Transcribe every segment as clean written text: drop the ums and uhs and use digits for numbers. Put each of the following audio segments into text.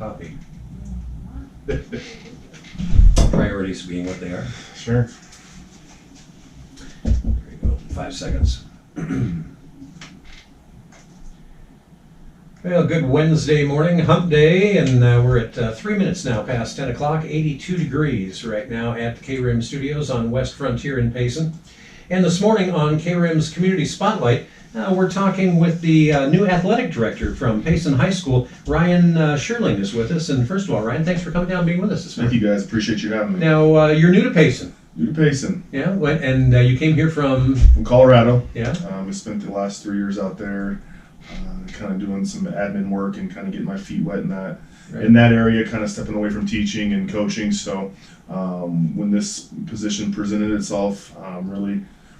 Copy. Priorities being what they are. Sure. There you go. 5 seconds. Well, good Wednesday morning, hump day, and we're at 3 minutes now past 10 o'clock, 82 degrees right now at the KRIM studios on West Frontier in Payson. And this morning on KRIM's Community Spotlight, we're talking with the new athletic director from Payson High School. Ryan Sherling is with us. And first of all, Ryan, thanks for coming down and being with us this morning. Thank you, guys. Appreciate you having me. Now, you're new to Payson. New to Payson. Yeah, and you came here from Colorado. Yeah. We spent the last 3 years out there kind of doing some admin work and kind of getting my feet wet in that. Right. In that area, kind of stepping away from teaching and coaching. So when this position presented itself,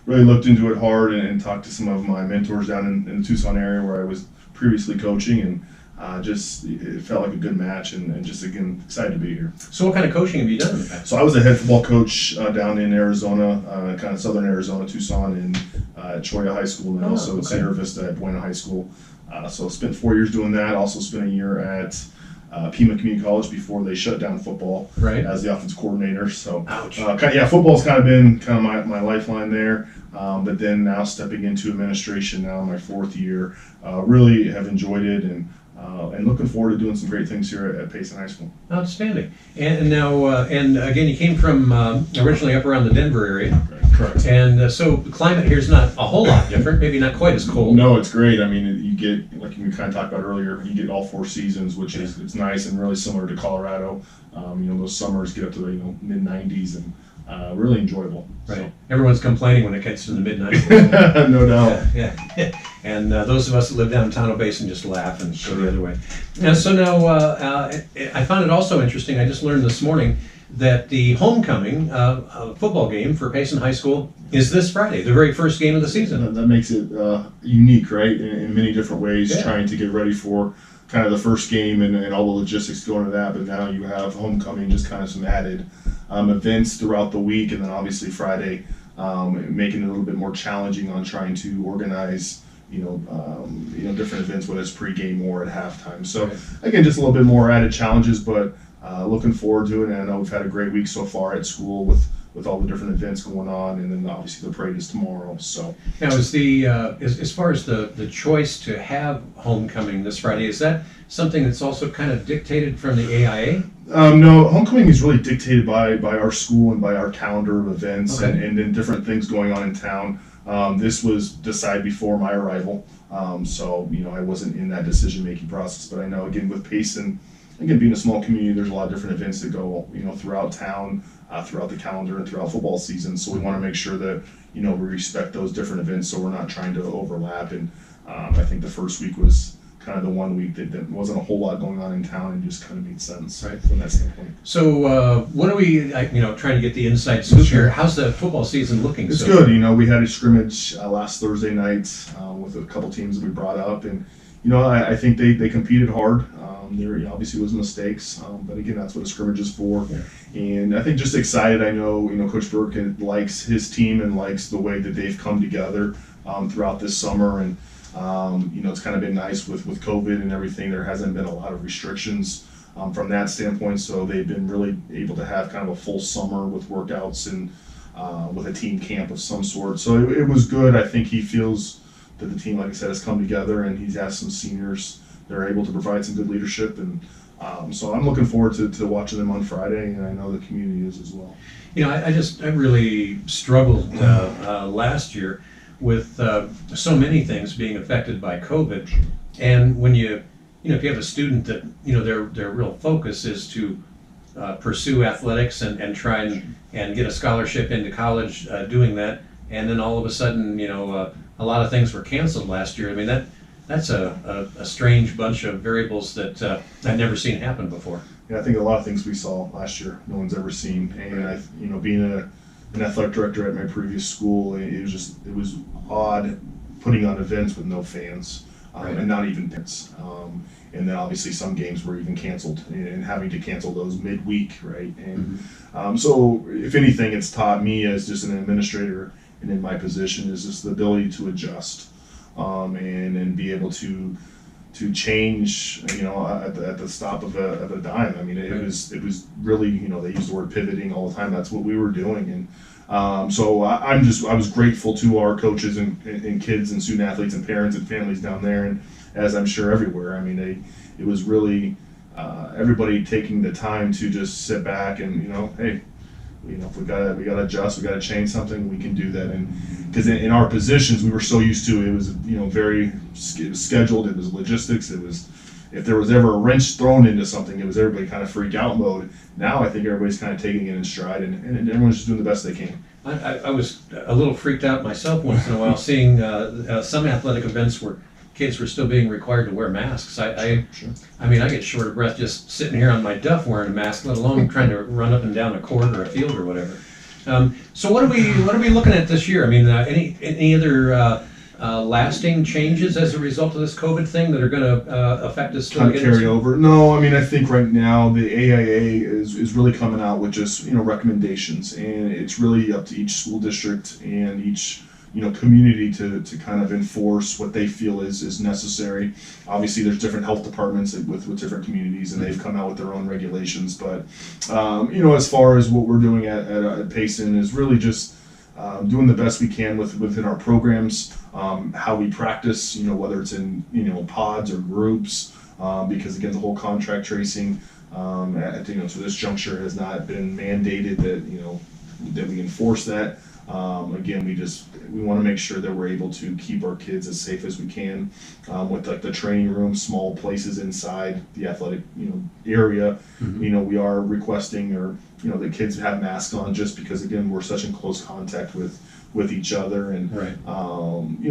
really looked into it hard and talked to some of my mentors down in the Tucson area where I was previously coaching, and it felt like a good match, and just again excited to be here. So what kind of coaching have you done in the past? So I was a head football coach down in Arizona, kind of southern Arizona, Tucson, and at Cholla High School, and also at Sierra Vista at Buena High School. So spent 4 years doing that. Also spent a year at Pima Community College before they shut down football as the offense coordinator. So football's kind of been my lifeline there. But then now stepping into administration now in my 4th year, really have enjoyed it, and looking forward to doing some great things here at Payson High School. Outstanding. And now, and again, you came from originally up around the Denver area. Correct. And so the climate here is not a whole lot different, maybe not quite as cold. No, it's great. I mean, you get, like we kind of talked about earlier, you get all 4 seasons, which is it's nice and really similar to Colorado. Those summers get up to the mid 90s and really enjoyable. Right. So. Everyone's complaining when it gets to the mid-90s. No doubt. Yeah. And those of us that live down in Tono Basin just laugh and go the other way. So now, I found it also interesting. I just learned this morning that the homecoming football game for Payson High School is this Friday, the very first game of the season. That makes it unique, right? In many different ways, trying to get ready for kind of the first game and all the logistics going to that. But now you have homecoming, just kind of some added events throughout the week, and then obviously Friday, making it a little bit more challenging on trying to organize different events, whether it's pregame or at halftime. So again, just a little bit more added challenges, but looking forward to it. And I know we've had a great week so far at school with all the different events going on, and then obviously the parade is tomorrow. So now, is the as far as the choice to have homecoming this Friday, is that something that's also kind of dictated from the AIA? No, homecoming is really dictated by our school and by our calendar of events and then different things going on in town. This was decided before my arrival, so I wasn't in that decision-making process. But I know, again, with Payson, again, being a small community, there's a lot of different events that go throughout town, throughout the calendar, and throughout football season. So we want to make sure that we respect those different events, so we're not trying to overlap. And I think the first week was kind of the 1 week that wasn't a whole lot going on in town, and just kind of made sense from that standpoint. So what are we, trying to get the inside scoop here? How's the football season looking? It's good. We had a scrimmage last Thursday night with a couple teams that we brought up, and I think they competed hard. There obviously was mistakes, but again, that's what a scrimmage is for. Yeah. And I think just excited. I know Coach Burke likes his team and likes the way that they've come together throughout this summer, and it's kind of been nice with COVID and everything. There hasn't been a lot of restrictions from that standpoint, so they've been really able to have kind of a full summer with workouts and with a team camp of some sort. So it was good. I think he feels that the team, like I said, has come together, and he's asked some seniors that are able to provide some good leadership, and so I'm looking forward to watching them on Friday, and I know the community is as well. I really struggled last year with so many things being affected by COVID, and when if you have a student that their real focus is to pursue athletics and try and get a scholarship into college doing that, and then all of a sudden a lot of things were canceled last year. I mean, that's a strange bunch of variables that I've never seen happen before. Yeah, I think a lot of things we saw last year no one's ever seen, and being an athletic director at my previous school, it was odd putting on events with no fans and not even fans. And then obviously some games were even canceled, and having to cancel those midweek, right? And so if anything, it's taught me as just an administrator and in my position is just the ability to adjust and be able to change, at the stop of a dime. I mean, it was really, they use the word pivoting all the time. That's what we were doing. And so I was grateful to our coaches and kids and student athletes and parents and families down there, and as I'm sure everywhere. I mean, it was really everybody taking the time to just sit back and, hey, if we gotta adjust, we gotta change something, we can do that. And because in our positions, we were so used to it was, very scheduled. It was logistics. It was, if there was ever a wrench thrown into something, it was everybody kind of freak out mode. Now I think everybody's kind of taking it in stride, and everyone's just doing the best they can. I was a little freaked out myself once in a while seeing some athletic events where kids were still being required to wear masks. Sure. I mean, I get short of breath just sitting here on my duff wearing a mask, let alone trying to run up and down a court or a field or whatever. So what are we looking at this year? I mean, any other lasting changes as a result of this COVID thing that are going to affect us? Kind of carry over? No, I mean, I think right now the AIA is really coming out with just recommendations, and it's really up to each school district and each community to kind of enforce what they feel is necessary. Obviously, there's different health departments with different communities, and they've come out with their own regulations. But as far as what we're doing at Payson is really just doing the best we can within our programs, how we practice, whether it's in pods or groups, because again, the whole contact tracing to this juncture has not been mandated that we enforce that. Again, we want to make sure that we're able to keep our kids as safe as we can, with like the training room, small places inside the athletic area. Mm-hmm. We are requesting the kids have masks on, just because again we're such in close contact with each other, and right.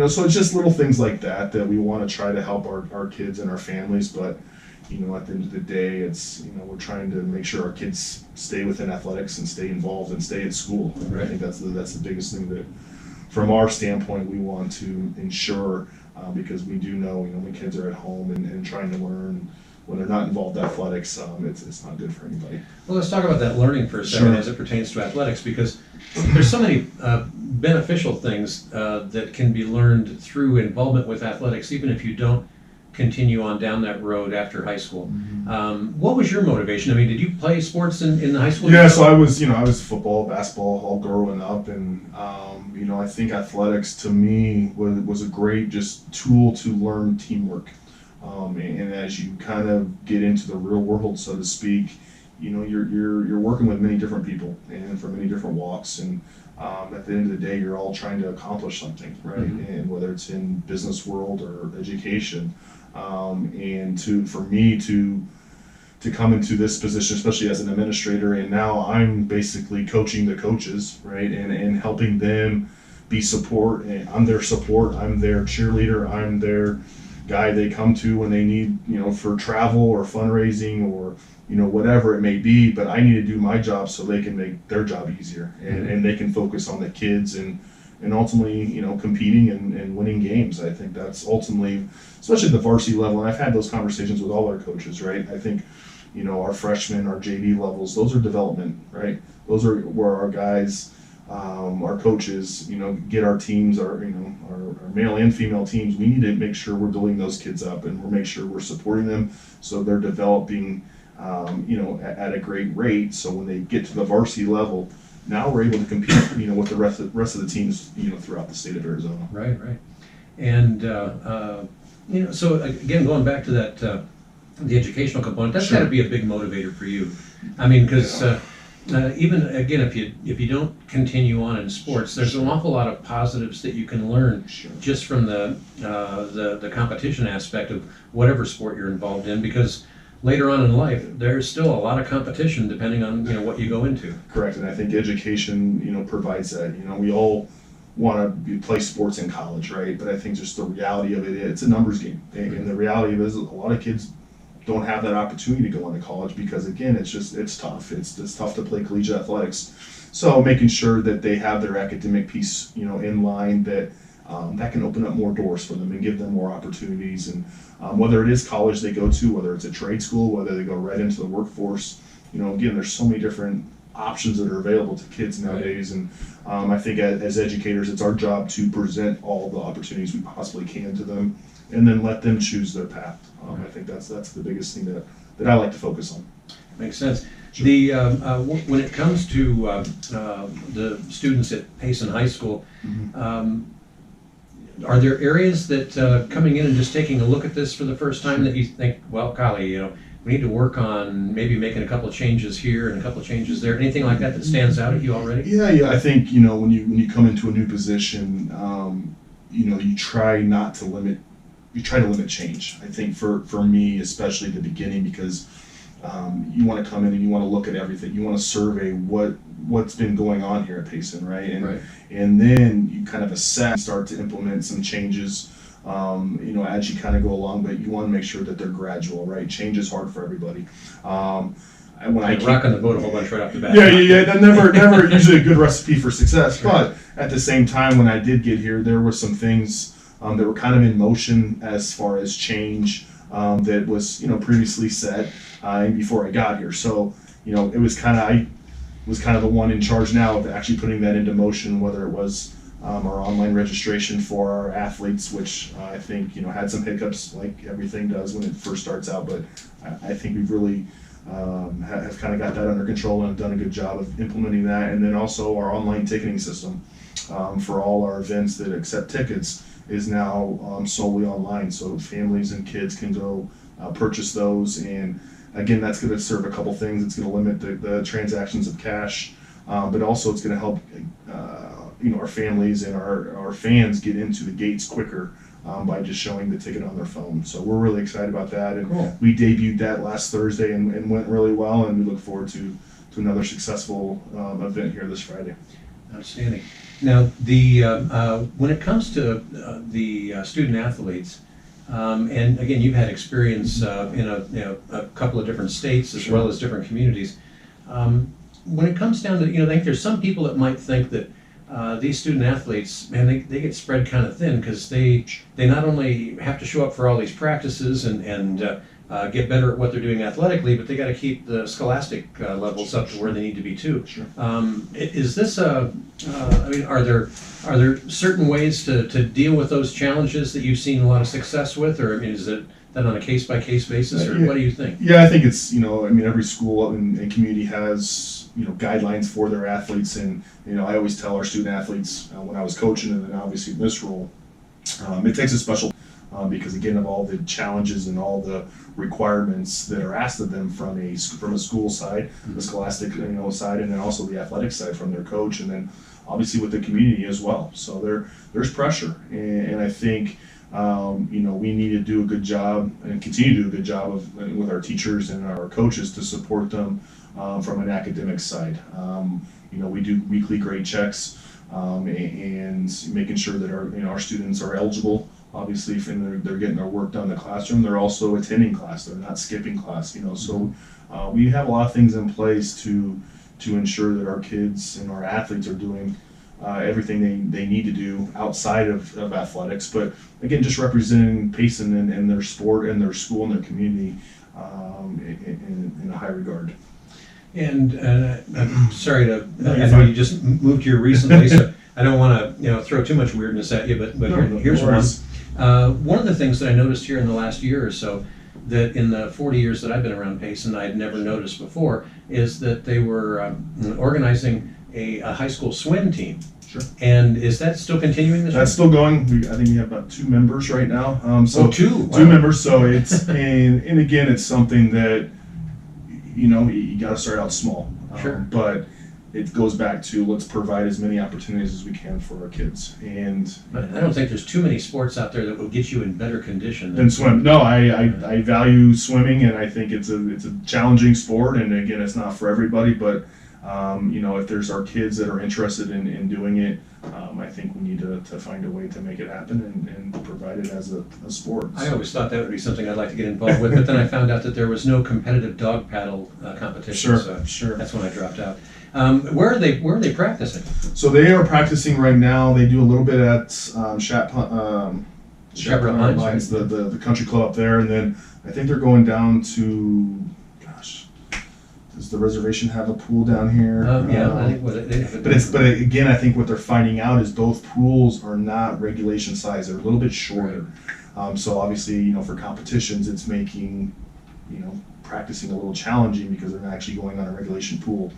So it's just little things like that we want to try to help our kids and our families. But at the end of the day, it's we're trying to make sure our kids stay within athletics and stay involved and stay at school. Right. I think that's the biggest thing that, from our standpoint, we want to ensure, because we do know when kids are at home and trying to learn, when they're not involved in athletics, it's not good for anybody. Well, let's talk about that learning for a second. Sure. As it pertains to athletics, because there's so many beneficial things that can be learned through involvement with athletics, even if you don't continue on down that road after high school. Mm-hmm. What was your motivation? I mean, did you play sports in the high school? Yeah, so I was football, basketball, all growing up, and I think athletics to me was a great just tool to learn teamwork. And as you kind of get into the real world, so to speak, you're working with many different people and from many different walks, and at the end of the day, you're all trying to accomplish something, right? Mm-hmm. And whether it's in business world or education, and for me to come into this position, especially as an administrator, and now I'm basically coaching the coaches, right, and helping them be support. And I'm their support. I'm their cheerleader. I'm their guy they come to when they need, for travel or fundraising or whatever it may be. But I need to do my job so they can make their job easier, and they can focus on the kids and ultimately, competing and winning games. I think that's ultimately, especially at the varsity level, and I've had those conversations with all our coaches, right? I think, our freshmen, our JV levels, those are development, right? Those are where our guys, our coaches, get our teams, our male and female teams. We need to make sure we're building those kids up, and we'll make sure we're supporting them so they're developing, at a great rate. So when they get to the varsity level, now we're able to compete, with the rest of the teams, throughout the state of Arizona. Right. And so again, going back to that, the educational component, that's Sure. got to be a big motivator for you. I mean, because even again, if you don't continue on in sports, there's an awful lot of positives that you can learn Sure. just from the competition aspect of whatever sport you're involved in, because later on in life, there's still a lot of competition depending on what you go into. Correct, and I think education, provides that. We all want to play sports in college, right? But I think just the reality of it's a numbers game, and the reality of it is a lot of kids don't have that opportunity to go into college because, again, it's tough. It's tough to play collegiate athletics. So making sure that they have their academic piece, in line, that can open up more doors for them and give them more opportunities. And whether it is college they go to, whether it's a trade school, whether they go right into the workforce, again, there's so many different options that are available to kids nowadays. And I think as educators, it's our job to present all the opportunities we possibly can to them. and then let them choose their path. I think that's the biggest thing that I like to focus on. Makes sense. Sure. When it comes to the students at Payson High School, are there areas that coming in and just taking a look at this for the first time that you think, well, golly, we need to work on maybe making a couple of changes here and a couple of changes there? Anything like that stands out at you already? Yeah. I think when you come into a new position, you try not to limit. You try to limit change. I think for me, especially at the beginning, because you want to come in and you want to look at everything. You want to survey what's been going on here at Payson, right? And then you kind of assess, start to implement some changes, as you kind of go along. But you want to make sure that they're gradual, right? Change is hard for everybody. When I rocking the boat a whole bunch right off the bat. Yeah. That never usually a good recipe for success. But at the same time, when I did get here, there were some things that were kind of in motion as far as change that was previously set before I got here. So it was I was kind of the one in charge now of actually putting that into motion. Whether it was our online registration for our athletes, which I think had some hiccups like everything does when it first starts out, but I think we've really have kind of got that under control and done a good job of implementing that. And then also our online ticketing system for all our events that accept tickets is now solely online, so families and kids can go purchase those. And again, that's going to serve a couple things. It's going to limit the transactions of cash, but also it's going to help our families and our fans get into the gates quicker by just showing the ticket on their phone. So we're really excited about that, and cool. We debuted that last Thursday and went really well, and we look forward to another successful event here this Friday. Outstanding. Now, when it comes to the student athletes, and again, you've had experience in a couple of different states as well as different communities. When it comes down to, I think there's some people that might think that these student athletes, man, they get spread kind of thin because they not only have to show up for all these practices and get better at what they're doing athletically, but they got to keep the scholastic levels up to where they need to be too. Sure. Is this are there certain ways to deal with those challenges that you've seen a lot of success with, or is it that on a case by case basis, or what do you think? Yeah, I think it's every school and community has guidelines for their athletes, and I always tell our student athletes when I was coaching, and then obviously in this role, it takes a special. Because again, of all the challenges and all the requirements that are asked of them from a school side, the scholastic side, and then also the athletic side from their coach, and then obviously with the community as well. So there's pressure, and I think we need to do a good job and continue to do a good job with our teachers and our coaches to support them from an academic side. We do weekly grade checks and making sure that our students are eligible. Obviously, if they're getting their work done in the classroom, they're also attending class. They're not skipping class. So we have a lot of things in place to ensure that our kids and our athletes are doing everything they need to do outside of athletics. But again, just representing Payson and their sport and their school and their community in a high regard. And I'm sorry I know you just moved here recently, so I don't want to throw too much weirdness at you, but here's one. One of the things that I noticed here in the last year or so, that in the 40 years that I've been around Payson, I'd never noticed before, is that they were organizing a high school swim team. Sure. And is that still continuing this year? That's still going. I think we have about 2 members right now. Two? Wow. 2 members. So it's and again, it's something that you got to start out small. Sure. But it goes back to let's provide as many opportunities as we can for our kids. But I don't think there's too many sports out there that will get you in better condition than swim. No, I value swimming, and I think it's a challenging sport, and again, it's not for everybody, but if there's our kids that are interested in doing it, I think we need to find a way to make it happen and provide it as a sport. I always thought that would be something I'd like to get involved with, but then I found out that there was no competitive dog paddle competition. Sure. That's when I dropped out. Where are they practicing? So they are practicing right now. They do a little bit at Chaparral Pines, the country club up there, and then I think they're going down to, does the reservation have a pool down here? I think they have but again, I think what they're finding out is both pools are not regulation size. They're a little bit shorter. So obviously, for competitions, it's making, practicing a little challenging because they're not actually going on a regulation pool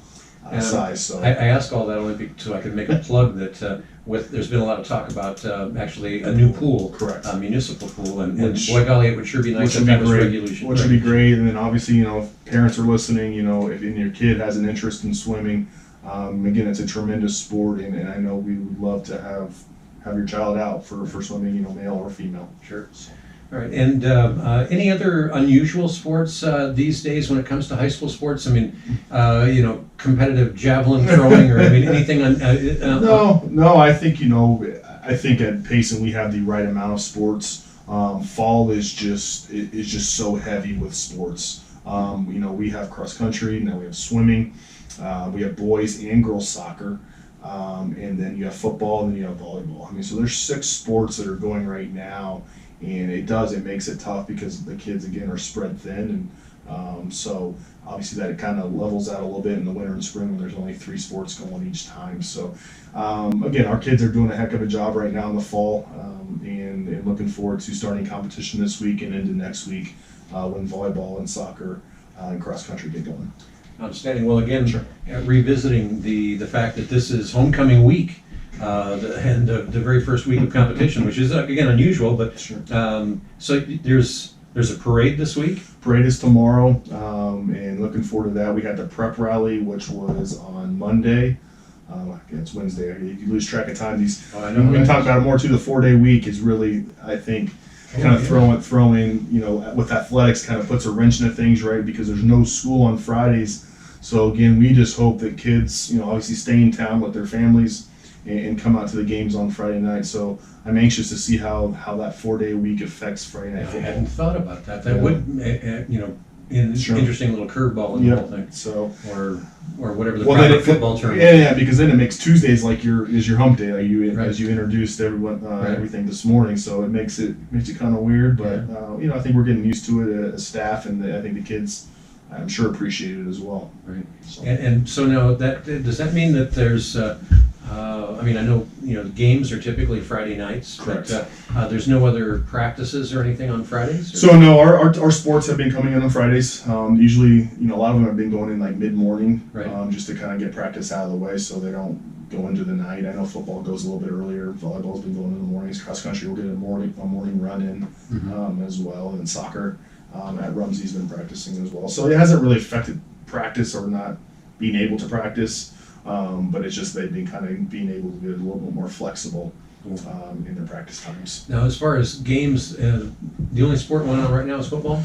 size. So I ask all that only so I can make a plug that there's been a lot of talk about actually a new pool, correct. a municipal pool, and Which- boy golly, it would sure be nice Which if would be that was great. regulation. Which would be great. And then obviously, if parents are listening, if your kid has an interest in swimming, again, it's a tremendous sport, and I know we would love to have your child out for swimming, male or female. Sure. All right. And any other unusual sports these days when it comes to high school sports? I mean, competitive javelin throwing, or anything? No. I think at Payson we have the right amount of sports. Fall is just so heavy with sports. We have cross country, now we have swimming, we have boys and girls soccer, and then you have football, and then you have volleyball. So there's 6 sports that are going right now, and it makes it tough because the kids again are spread thin, and so obviously that it kind of levels out a little bit in the winter and spring when there's only 3 sports going each time. So again, our kids are doing a heck of a job right now in the fall, and looking forward to starting competition this week and into next week when volleyball and soccer and cross country get going. Outstanding. Well, again, Sure. Revisiting the fact that this is homecoming week, and the very first week of competition, which is again unusual, but Sure. so there's a parade this week. Parade is tomorrow, and looking forward to that. We had the prep rally, which was on Monday. It's Wednesday. You lose track of time. Oh, I know. We can talk about it more too. The 4-day week is really, I think, kind of throwing, with athletics, kind of puts a wrench into things, right? Because there's no school on Fridays. So again, we just hope that kids, obviously stay in town with their families and come out to the games on Friday night. So I'm anxious to see how that 4-day week affects Friday night I football. hadn't thought about that. That Yeah. would, Sure. interesting little curveball in the whole thing, So. or whatever the Well, proper then football term. Yeah, because then it makes Tuesdays like your hump day, like Right. as you introduced everyone Right. everything this morning. So it makes it kind of weird, but I think we're getting used to it as staff, and I think the kids, I'm sure, appreciate it as well. Right. So. And so now does that mean that there's I know games are typically Friday nights, Correct. but there's no other practices or anything on Fridays? Or? So no, our sports have been coming in on Fridays. Usually, a lot of them have been going in like mid-morning, Right. Just to kind of get practice out of the way, so they don't go into the night. I know football goes a little bit earlier. Volleyball's been going in the mornings. Cross country will get a morning run in Mhm. as well, and soccer at Rumsey's been practicing as well. So it hasn't really affected practice or not being able to practice, but it's just they've been kind of being able to be a little bit more flexible in their practice times. Now, as far as games, the only sport going on right now is football?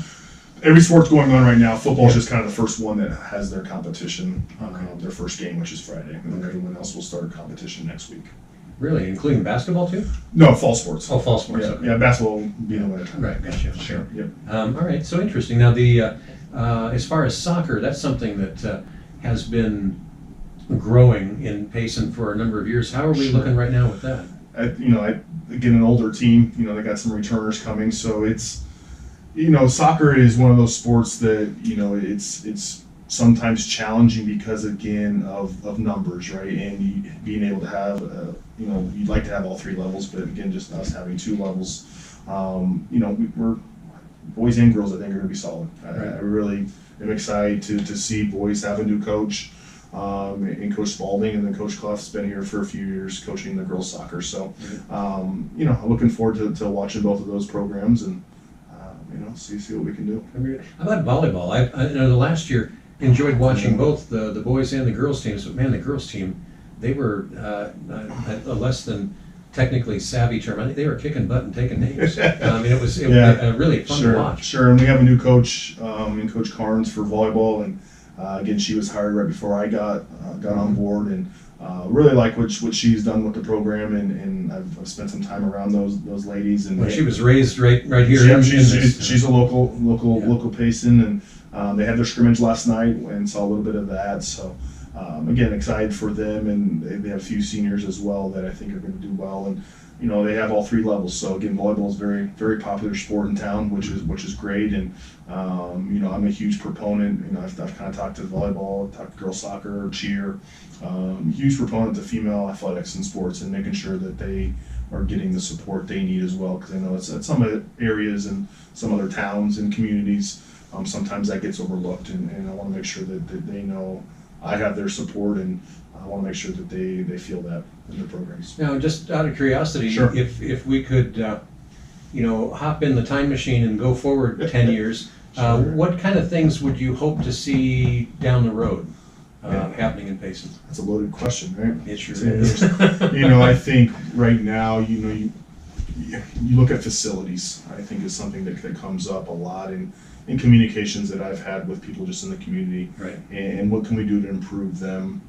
Every sport's going on right now. Football's just kind of the first one that has their competition, their first game, which is Friday, and then everyone else will start competition next week. Really, including basketball too? No, fall sports. Oh, fall sports. Yeah, Okay. yeah, basketball will be in the winter time. Right, gotcha. Sure. Yep. All right, so interesting. Now, as far as soccer, that's something that has been growing in Payson for a number of years. How are we Sure. looking right now with that? Again, an older team. They got some returners coming, so it's, soccer is one of those sports that it's sometimes challenging because again of numbers, right? And being able to have, you'd like to have all 3 levels, but again, just us having 2 levels, we're boys and girls. I think are going to be solid. Right. I really am excited to see boys have a new coach. And Coach Spalding, and then Coach Clough's been here for a few years coaching the girls soccer. So, I'm looking forward to watching both of those programs and, see what we can do. How about volleyball? I know the last year enjoyed watching both the boys and the girls teams, but man, the girls team, they were a less than technically savvy term. I think they were kicking butt and taking names. It was really fun to watch. Sure, and we have a new coach, in Coach Carnes for volleyball, and again, she was hired right before I got on board, and really like what she's done with the program, and I've spent some time around those ladies. And Well, she was raised right here. She's a local Payson, and they had their scrimmage last night and saw a little bit of that. So again, excited for them, and they have a few seniors as well that I think are going to do well. And they have all 3 levels. So again, volleyball is very, very popular sport in town, which is great. And I'm a huge proponent. I've kind of talked to volleyball, talked to girls soccer, cheer. Huge proponent to female athletics and sports, and making sure that they are getting the support they need as well. Because I know it's at some of the areas and some other towns and communities, sometimes that gets overlooked, and I want to make sure that they know I have their support, and I want to make sure that they feel that in the programs. Now, just out of curiosity, Sure. if we could, hop in the time machine and go forward 10 years, Sure. what kind of things would you hope to see down the road Yeah. happening in Payson? That's a loaded question, right? It sure It's- is. I think right now, you look at facilities. I think is something that comes up a lot in communications that I've had with people just in the community. Right. And what can we do to improve them?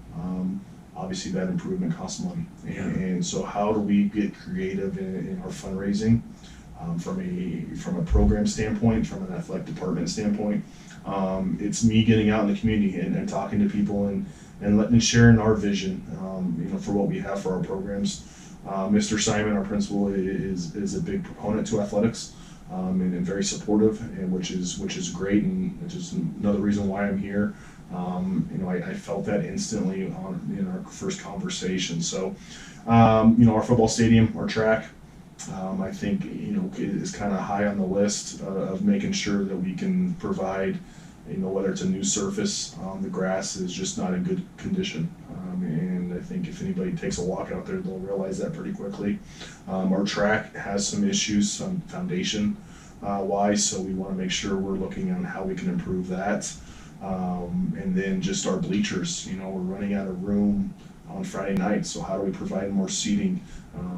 Obviously, that improvement costs money. Yeah. And so, how do we get creative in our fundraising from a program standpoint, from an athletic department standpoint? It's me getting out in the community and talking to people and sharing our vision, for what we have for our programs. Mr. Simon, our principal, is a big proponent to athletics, and very supportive, and which is great, and which is another reason why I'm here. I felt that instantly in our first conversation. So, our football stadium, our track, I think is kind of high on the list of making sure that we can provide. Whether it's a new surface, the grass is just not in good condition. And I think if anybody takes a walk out there, they'll realize that pretty quickly. Our track has some issues, some foundation wise, so we want to make sure we're looking on how we can improve that. And then just our bleachers, we're running out of room on Friday night, so how do we provide more seating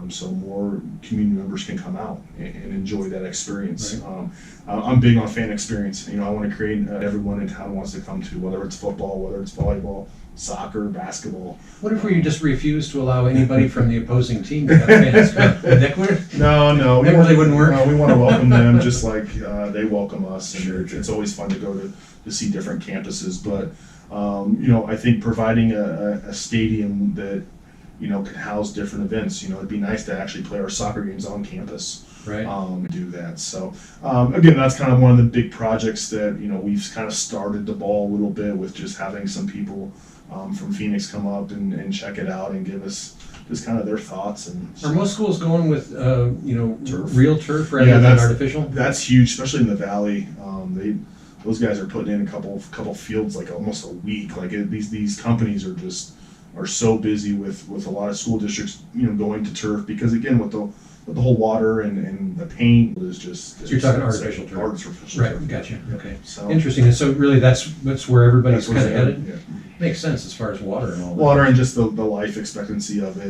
so more community members can come out and enjoy that experience. Right. I'm big on fan experience. I want to create everyone in town wants to come to, whether it's football, whether it's volleyball, soccer, basketball. What if we just refuse to allow anybody from the opposing team to have fans? Would that work? No, That really wouldn't work? No, we want to welcome them just like they welcome us, and it's always fun to go to see different campuses. But I think providing a stadium that can house different events. It'd be nice to actually play our soccer games on campus. Right. Do that. So again, that's kind of one of the big projects that we've kind of started the ball a little bit with, just having some people from Phoenix come up and check it out and give us just kind of their thoughts. And Are most schools going with Turf. real turf rather Yeah, than that's- artificial? That's huge, especially in the valley. Those guys are putting in a couple fields like almost a week. Like these companies are so busy with a lot of school districts going to turf, because again with the whole water and the paint is just. So you're talking it's artificial turf. Artificial Right, turf. gotcha. Yeah. Okay. So Interesting. And so really that's where everybody's that's where kind of it's headed? at, yeah. Makes sense as far as water and all that. Water and just the life expectancy of it.